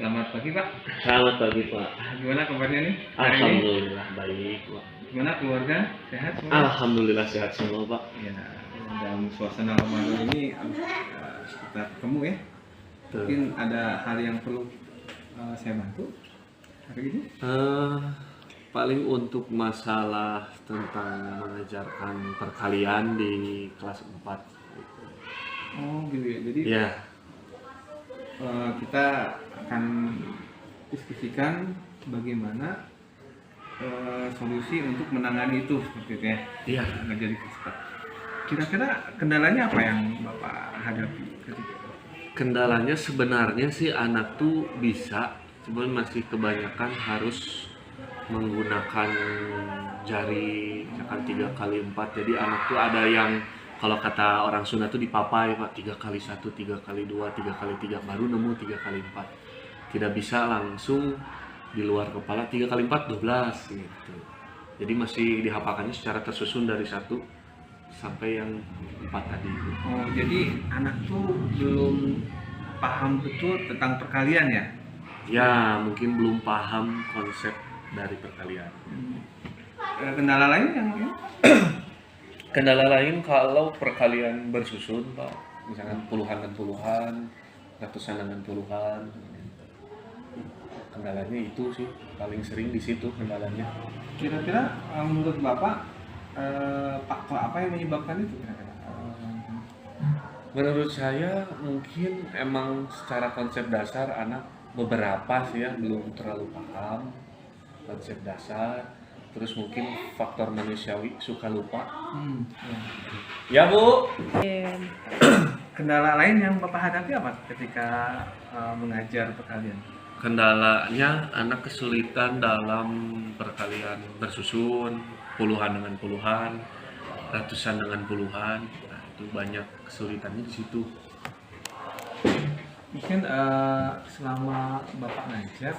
Selamat pagi Pak. Selamat pagi Pak. Gimana kabarnya nih hari ini? Alhamdulillah baik Pak. Gimana keluarga? Sehat semua? Alhamdulillah sehat semua Pak. Ya, dalam suasana Ramadan ini kita ketemu ya. Mungkin ada hal yang perlu saya bantu hari ini? Paling untuk masalah tentang mengajarkan perkalian di kelas 4 gitu. Oh gitu ya. Jadi Ya, kita akan diskusikan bagaimana solusi untuk menangani itu seperti itu ya. iya. Nggak jadi cepat. Kira-kira kendalanya apa yang Bapak hadapi ketika itu? Kendalanya sebenarnya sih anak tuh bisa, cuman masih kebanyakan harus menggunakan jari misalkan 3x4. Jadi anak tuh ada yang kalau kata orang Sunda tuh dipapai Pak, 3x1, 3x2, 3x3, baru nemu 3x4. Tidak bisa langsung di luar kepala 3x4 12 gitu. Jadi masih dihafalkannya secara tersusun dari 1 sampai yang 4 tadi. Oh, jadi anak tuh belum paham betul tentang perkalian ya? Ya, mungkin belum paham konsep dari perkalian. Kendala lain yang Kendala lain kalau perkalian bersusun Pak, misalkan puluhan dan puluhan, ratusan dengan puluhan. Kendalanya itu sih paling sering di situ kendalanya. kira-kira menurut Bapak faktor apa yang menyebabkan itu kira-kira? Menurut saya mungkin emang secara konsep dasar anak beberapa sih ya belum terlalu paham konsep dasar. Terus mungkin faktor manusiawi suka lupa. Ya Bu. Kendala lain yang Bapak hadapi apa ketika mengajar perkalian? Kendalanya anak kesulitan dalam perkalian bersusun, puluhan dengan puluhan, ratusan dengan puluhan. Nah, itu banyak kesulitannya di situ. Mungkin selama Bapak ngajar,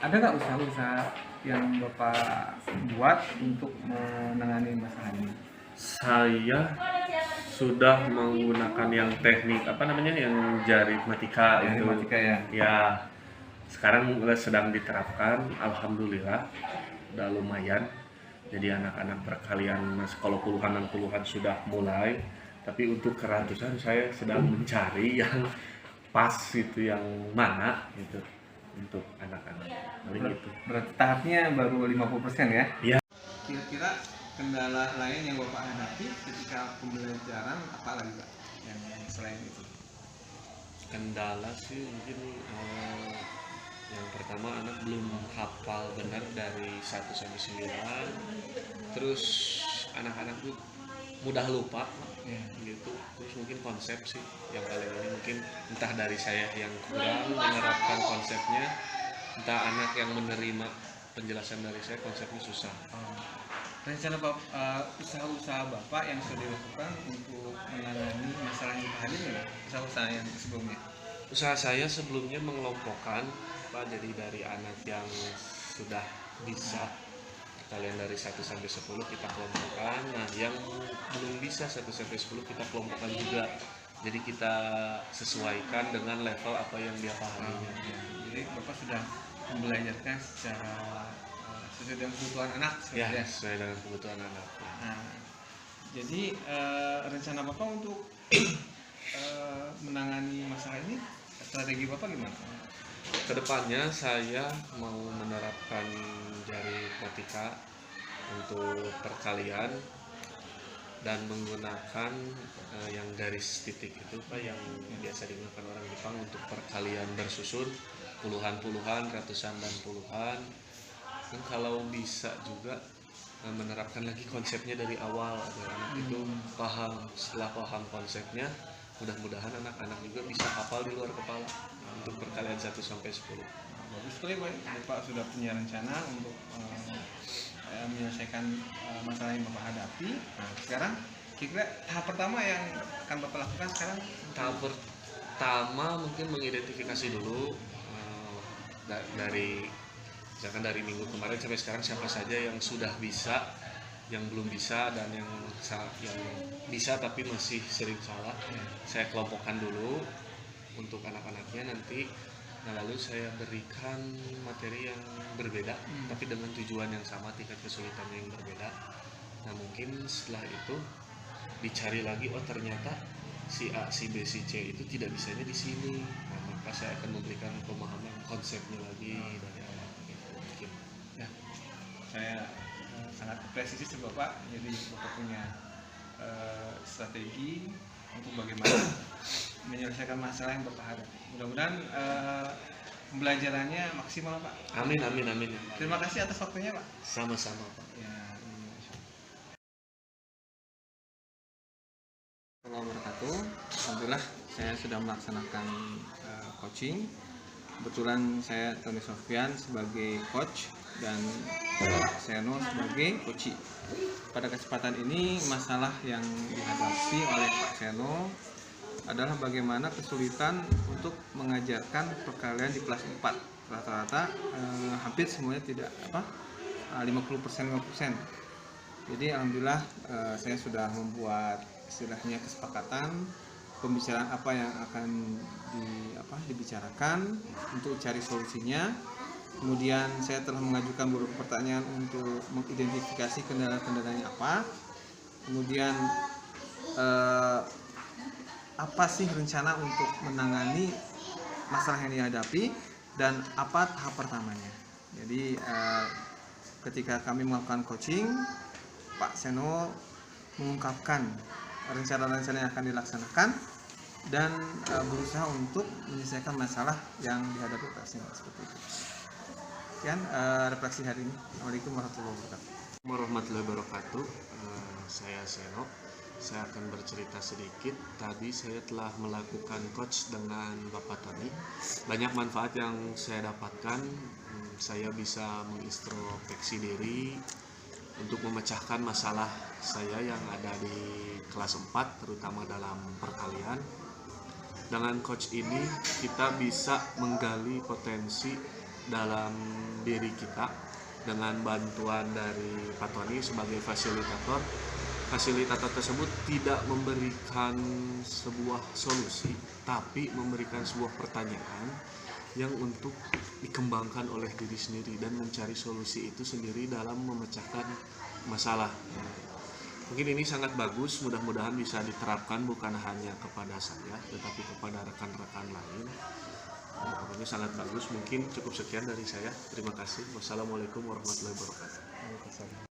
ada nggak usaha-usaha yang Bapak buat untuk menangani masalah ini? Saya sudah menggunakan yang teknik apa namanya yang jari-matika itu. Matematika ya. Ya, sekarang sedang diterapkan. Alhamdulillah, udah lumayan. Jadi anak-anak perkalian kalau puluhan dan puluhan sudah mulai. Tapi untuk keratusan saya sedang mencari yang pas itu yang mana gitu untuk anak-anak. Paling gitu. Berarti tahapnya baru 50% ya? Ya. Kira-kira kendala lain yang Bapak hadapi ketika pembelajaran apa lagi Pak? Yang selain itu? Kendala sih mungkin yang pertama anak belum hafal benar dari 1 sampai 9. Terus anak-anak tuh mudah lupa gitu. Terus mungkin konsep sih yang paling ini mungkin entah dari saya yang kurang menerapkan konsepnya, entah anak yang menerima penjelasan dari saya konsepnya susah. Rencana usaha-usaha Bapak yang sudah dilakukan untuk menangani masalah yang tadi nggak? Usaha-usaha yang sebelumnya? Usaha saya sebelumnya mengelompokkan Pak, jadi dari anak yang sudah bisa kalian dari 1 sampai 10 kita kelompokkan. Nah, yang belum bisa 1 sampai 10 kita kelompokkan juga. Jadi kita sesuaikan dengan level apa yang dia pahaminya. Jadi Bapak sudah membelajarkan secara sesuai dengan kebutuhan anak Ya, ya? sesuai dengan kebutuhan anak. Nah, jadi rencana Bapak untuk menangani masalah ini, strategi Bapak gimana? Kedepannya saya mau menerapkan jari matika untuk perkalian dan menggunakan yang garis titik itu Pak yang biasa digunakan orang Jepang untuk perkalian bersusun puluhan-puluhan, ratusan dan puluhan. Dan kalau bisa juga menerapkan lagi konsepnya dari awal agar anak itu paham. Setelah paham konsepnya, mudah-mudahan anak-anak juga bisa hafal di luar kepala untuk perkalian 1 sampai 10. Bagus sekali Bapak sudah punya rencana untuk menyelesaikan masalah yang Bapak hadapi. Nah, sekarang kira-kira tahap pertama yang akan Bapak lakukan sekarang? Tahap pertama mungkin mengidentifikasi dulu dari misalkan dari minggu kemarin sampai sekarang siapa saja yang sudah bisa, yang belum bisa, dan yang bisa tapi masih sering salah. Saya kelompokkan dulu untuk anak-anaknya, nanti Nah, lalu saya berikan materi yang berbeda, tapi dengan tujuan yang sama, tingkat kesulitannya yang berbeda. Nah, mungkin setelah itu dicari lagi, oh ternyata si A, si B, si C itu tidak bisanya di sini. Nah, maka saya akan memberikan pemahaman konsepnya lagi dari awal gitu mungkin. Ya, saya sangat presisi sih Bapak. Jadi Bapak punya strategi untuk bagaimana menyelesaikan masalah yang Bapak hadapi. Mudah-mudahan pembelajarannya maksimal Pak. Amin, amin, amin. Terima kasih atas waktunya Pak. Sama-sama Pak. Ya, Assalamualaikum warahmatullahi wabarakatuh. Alhamdulillah saya sudah melaksanakan coaching. Kebetulan saya Tony Sofyan sebagai coach dan Pak Seno sebagai coachee. Pada kesempatan ini masalah yang dihadapi oleh Pak Seno adalah bagaimana kesulitan untuk mengajarkan perkalian di kelas 4. Rata-rata hampir semuanya tidak 50%. Jadi alhamdulillah saya sudah membuat istilahnya kesepakatan pembicaraan apa yang akan dibicarakan untuk cari solusinya. Kemudian saya telah mengajukan beberapa pertanyaan untuk mengidentifikasi kendala-kendalanya apa. Kemudian apa sih rencana untuk menangani masalah yang dihadapi dan apa tahap pertamanya. Jadi ketika kami melakukan coaching, Pak Seno mengungkapkan rencana-rencana yang akan dilaksanakan dan berusaha untuk menyelesaikan masalah yang dihadapi Pak Seno seperti itu. Sekian refleksi hari ini. Assalamualaikum warahmatullahi wabarakatuh. Warahmatullahi wabarakatuh. Saya Seno. Saya akan bercerita sedikit. Tadi saya telah melakukan coach dengan Bapak Tony. Banyak manfaat yang saya dapatkan. Saya bisa mengintrospeksi diri untuk memecahkan masalah saya yang ada di kelas 4, terutama dalam perkalian. Dengan coach ini kita bisa menggali potensi dalam diri kita dengan bantuan dari Pak Tony sebagai fasilitator. Fasilitator tersebut tidak memberikan sebuah solusi, tapi memberikan sebuah pertanyaan yang untuk dikembangkan oleh diri sendiri dan mencari solusi itu sendiri dalam memecahkan masalah. Mungkin ini sangat bagus, mudah-mudahan bisa diterapkan bukan hanya kepada saya, tetapi kepada rekan-rekan lain. Pokoknya sangat bagus. Mungkin cukup sekian dari saya. Terima kasih. Wassalamualaikum warahmatullahi wabarakatuh.